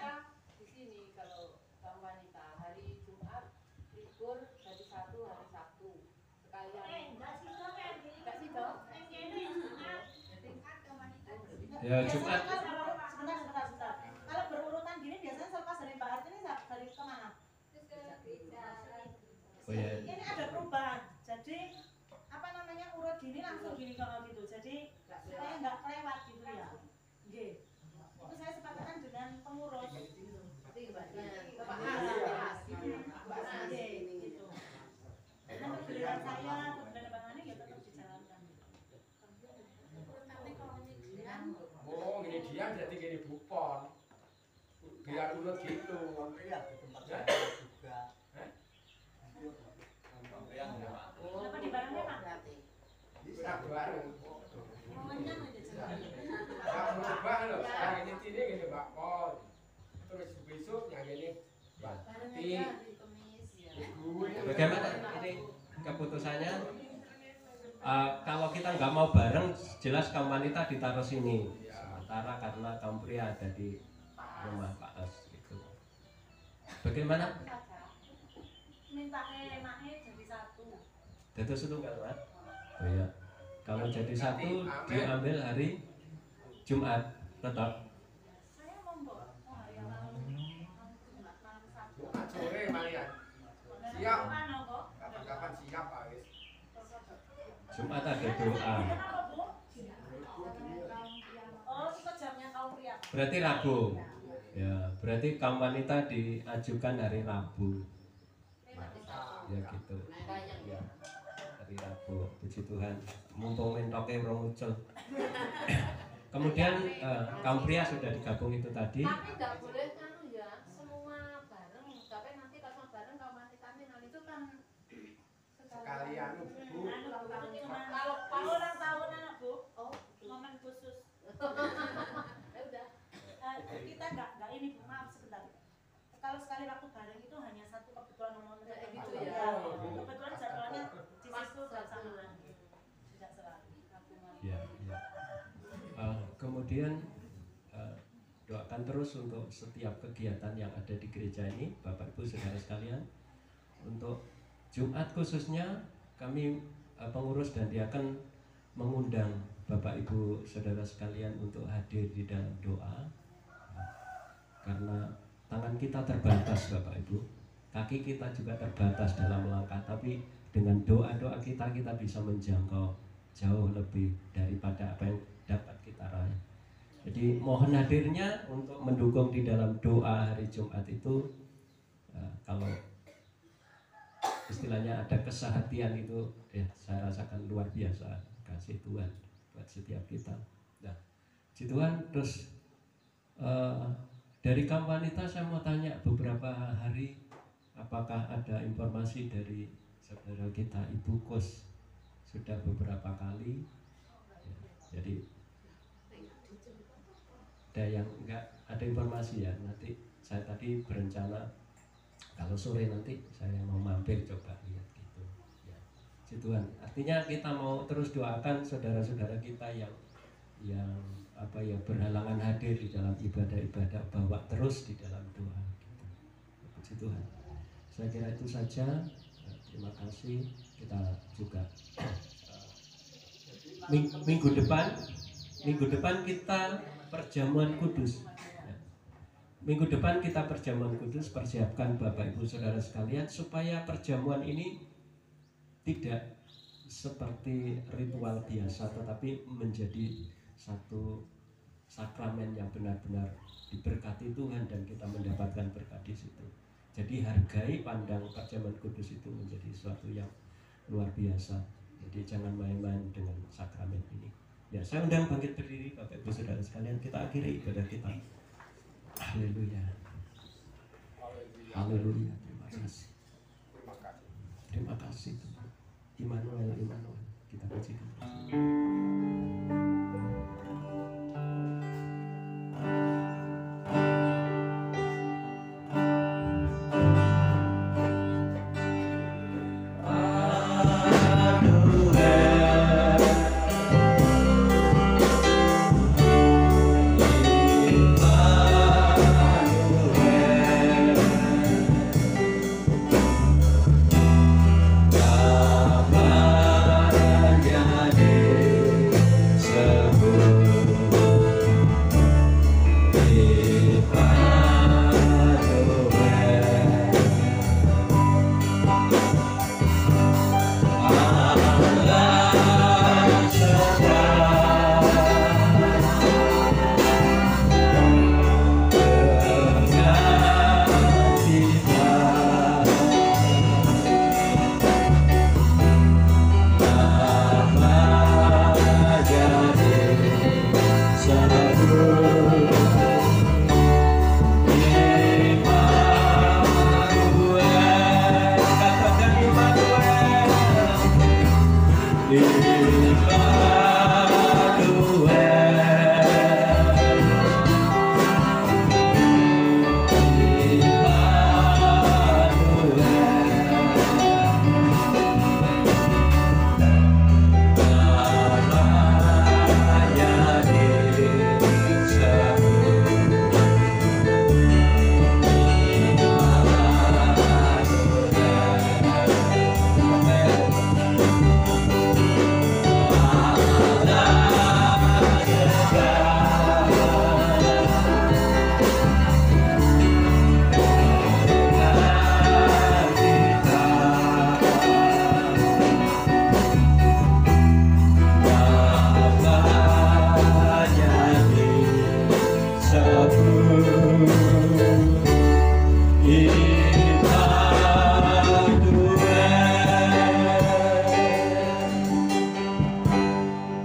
Di sini kalau kaum wanita hari Jumat libur, hari Sabtu hari Sabtu sekalian. Enggak sih dok. Ya Jumat. sebentar. Kalau berurutan gini biasanya selepas dari Mbak Arti ini dari kemana? Oh ya. Ini ada perubahan. Jadi apa namanya urut gini langsung gini kalau gitu. Jadi supaya nggak kelewat gitu ya. Oke. Itu saya sepakatkan dengan pengurus. Nanti bagian Bapak Bapak As. Bapak As. Oke, gitu. Nanti giliran saya dan Bang Ani ya tetap dijalankan. Oh, ini dia jadi gini bupon. Biar urut gitu. Kenapa di barangnya Pak? Bisa bareng. Momennya aja jangan. Nah, berubah loh. Yang ini sini gini Mbak Pol. Terus besok yang ini Mbak Ti. Ibu. Bagaimana ini keputusannya? Kalau kita nggak mau bareng, jelas kaum wanita ditaruh sini. Sementara karena kaum pria ada di rumah Pak As gitu. Bagaimana? Minta emaknya jadi satu. Itu setunggal Pak. Oh iya. Kalau jadi satu diambil hari Jumat tetap. Saya monggo. Oh, ya malam Sabtu. Jumat sore Marian. Siap. Anu kok. Kapan-kapan siap Pak Wis. Jumat ada doa. Kenapa, Bu? Oh, itu jamnya kaum pria. Berarti Rabu. Ya, berarti kaum wanita diajukan hari Rabu. Ya gitu. Ya, hari Rabu. Puji Tuhan. Mumpung mentoknya orang muncul. Kemudian kaum pria sudah digabung itu tadi. Tapi nggak boleh kan ya semua bareng. Tapi nanti kalau bareng kaum wanita itu kan Sekalian Bu. Kalau ulang tahun anak Bu, oh momen khusus. ya udah. Kita nggak ini Bu, maaf sebentar. Kalau sekali waktu bareng itu hanya satu kebetulan momen Ya, tertentu. gitu ya. Kebetulan jadwalnya di situ bersamaan. Tidak selalu. Ya, ya. Kemudian doakan terus untuk setiap kegiatan yang ada di gereja ini, Bapak Ibu Saudara sekalian. Untuk Jumat khususnya kami pengurus dan diaken mengundang Bapak Ibu Saudara sekalian untuk hadir di dalam doa. Karena tangan kita terbatas Bapak Ibu, kaki kita juga terbatas dalam melangkah, tapi dengan doa-doa kita bisa menjangkau jauh lebih daripada apa yang dapat kita raih. Jadi mohon hadirnya untuk mendukung di dalam doa hari Jumat itu. Kalau istilahnya ada kesehatian itu, saya rasakan luar biasa kasih Tuhan buat setiap kita. Nah, si Tuhan. Terus dari kaum wanita saya mau tanya, beberapa hari apakah ada informasi dari saudara kita Ibu Kus? Sudah beberapa kali ya, jadi ada yang enggak ada informasi ya. Nanti saya tadi berencana kalau sore nanti saya mau mampir coba lihat gitu ya. Tuhan, artinya kita mau terus doakan saudara-saudara kita yang berhalangan hadir di dalam ibadah-ibadah, bawa terus di dalam doa gitu. Puji Tuhan. Saya kira itu saja. Terima kasih. Kita juga minggu depan kita perjamuan kudus. Minggu depan kita perjamuan kudus. Persiapkan Bapak Ibu Saudara sekalian supaya perjamuan ini tidak seperti ritual biasa, tetapi menjadi satu sakramen yang benar-benar diberkati Tuhan dan kita mendapatkan berkat di situ. Jadi hargai pandang perjamuan kudus itu menjadi sesuatu yang luar biasa. Jadi jangan main-main dengan sakramen ini. Ya, saya undang bangkit berdiri Bapak Ibu Saudara sekalian, kita akhiri ibadah kita. Haleluya. Haleluya. Terima kasih. Terima kasih Tuhan. Immanuel. Kita puji Tuhan.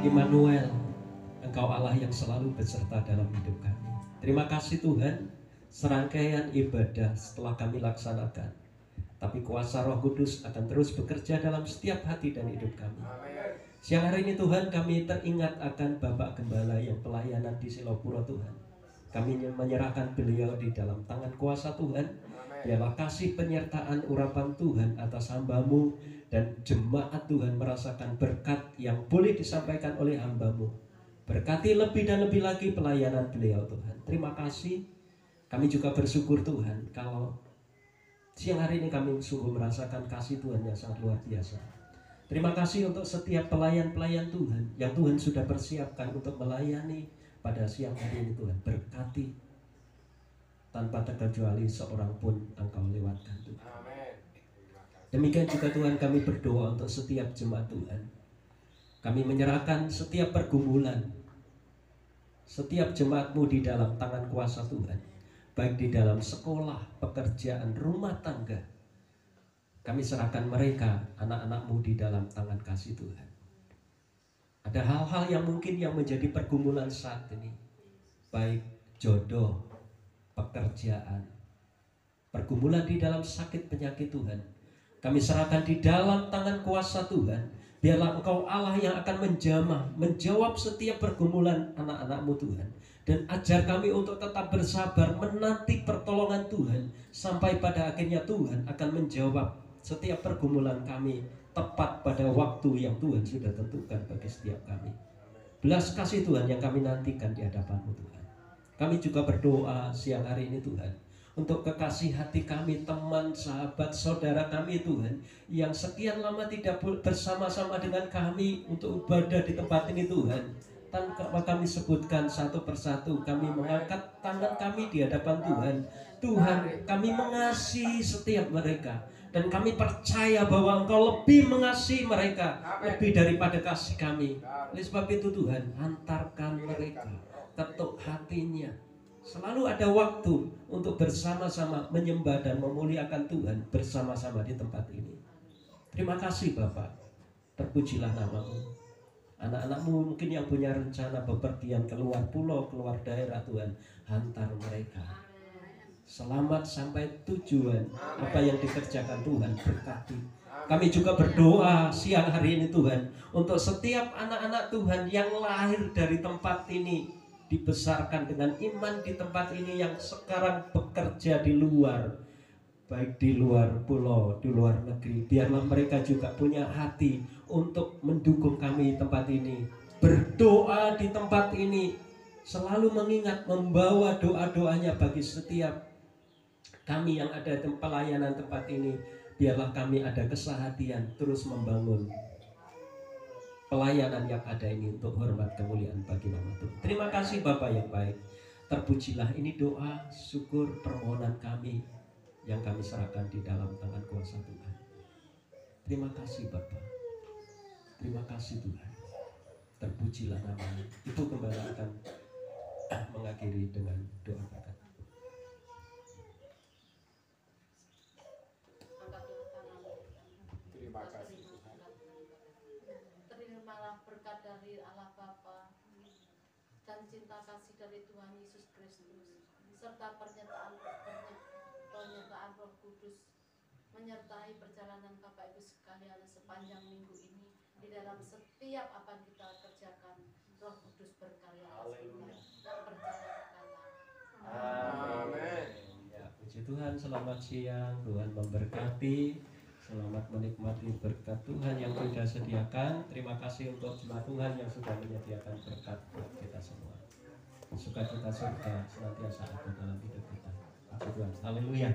Immanuel, Engkau Allah yang selalu beserta dalam hidup kami. Terima kasih Tuhan, serangkaian ibadah setelah kami laksanakan, tapi kuasa Roh Kudus akan terus bekerja dalam setiap hati dan hidup kami. Siang hari ini Tuhan, kami teringat akan Bapak Gembala yang pelayanan di Silopuro Tuhan. Kami menyerahkan beliau di dalam tangan kuasa Tuhan. Biarlah kasih penyertaan urapan Tuhan atas hamba-Mu dan jemaat Tuhan merasakan berkat yang boleh disampaikan oleh hamba-Mu. Berkati lebih dan lebih lagi pelayanan beliau Tuhan. Terima kasih. Kami juga bersyukur Tuhan kalau siang hari ini kami sungguh merasakan kasih Tuhan yang sangat luar biasa. Terima kasih untuk setiap pelayan-pelayan Tuhan yang Tuhan sudah persiapkan untuk melayani pada siang hari ini Tuhan. Berkati tanpa terkecuali seorang pun Engkau lewatkan Tuhan. Demikian juga Tuhan kami berdoa untuk setiap jemaat Tuhan. Kami menyerahkan setiap pergumulan, setiap jemaat-Mu di dalam tangan kuasa Tuhan. Baik di dalam sekolah, pekerjaan, rumah tangga. Kami serahkan mereka, anak-anak-Mu di dalam tangan kasih Tuhan. Ada hal-hal yang mungkin yang menjadi pergumulan saat ini. Baik jodoh, pekerjaan, pergumulan di dalam sakit penyakit Tuhan. Kami serahkan di dalam tangan kuasa Tuhan. Biarlah Engkau Allah yang akan menjamah, menjawab setiap pergumulan anak-anak-Mu Tuhan. Dan ajar kami untuk tetap bersabar menanti pertolongan Tuhan. Sampai pada akhirnya Tuhan akan menjawab setiap pergumulan kami tepat pada waktu yang Tuhan sudah tentukan bagi setiap kami. Belas kasih Tuhan yang kami nantikan di hadapan-Mu Tuhan. Kami juga berdoa siang hari ini Tuhan, untuk kekasih hati kami, teman, sahabat, saudara kami Tuhan, yang sekian lama tidak bersama-sama dengan kami untuk ibadah di tempat ini Tuhan. Tanpa kami sebutkan satu persatu, kami mengangkat tangan kami di hadapan Tuhan. Tuhan, kami mengasihi setiap mereka. Dan kami percaya bahwa Engkau lebih mengasihi mereka, lebih daripada kasih kami. Oleh sebab itu Tuhan, hantarkan mereka, ketuk hatinya. Selalu ada waktu untuk bersama-sama menyembah dan memuliakan Tuhan bersama-sama di tempat ini. Terima kasih Bapak, terpujilah nama-Mu. Anak-anak-Mu mungkin yang punya rencana bepergian keluar pulau, keluar daerah Tuhan, hantar mereka. Selamat sampai tujuan. Apa yang dikerjakan Tuhan berkati. Kami juga berdoa siang hari ini Tuhan, untuk setiap anak-anak Tuhan yang lahir dari tempat ini, dibesarkan dengan iman di tempat ini, yang sekarang bekerja di luar, baik di luar pulau, di luar negeri. Biarlah mereka juga punya hati untuk mendukung kami di tempat ini, berdoa di tempat ini, selalu mengingat, membawa doa-doanya bagi setiap kami yang ada di pelayanan tempat ini. Biarlah kami ada kesehatian terus membangun pelayanan yang ada ini untuk hormat kemuliaan bagi nama Tuhan. Terima kasih Bapak yang baik. Terpujilah, ini doa, syukur, permohonan kami yang kami serahkan di dalam tangan kuasa Tuhan. Terima kasih Bapak. Terima kasih Tuhan. Terpujilah nama-Mu. Ibu kembali akan mengakhiri dengan doa berkat. Terima kasih Tuhan. Terimalah berkat dari Allah Bapa dan cinta kasih dari Tuhan Yesus Kristus serta penyertaan Roh Kudus menyertai perjalanan Bapak Ibu sekalian sepanjang minggu ini. Di dalam setiap apa yang kita kerjakan, Roh Kudus berkarya dan berjalan. Amin. Ya, puji Tuhan, selamat siang. Tuhan memberkati. Selamat menikmati berkat Tuhan yang sudah sediakan. Terima kasih untuk jemaat Tuhan yang sudah menyediakan berkat buat kita semua. Sukacita surga senantiasa ada dalam hidup kita. Puji Tuhan. Haleluya.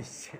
Sik.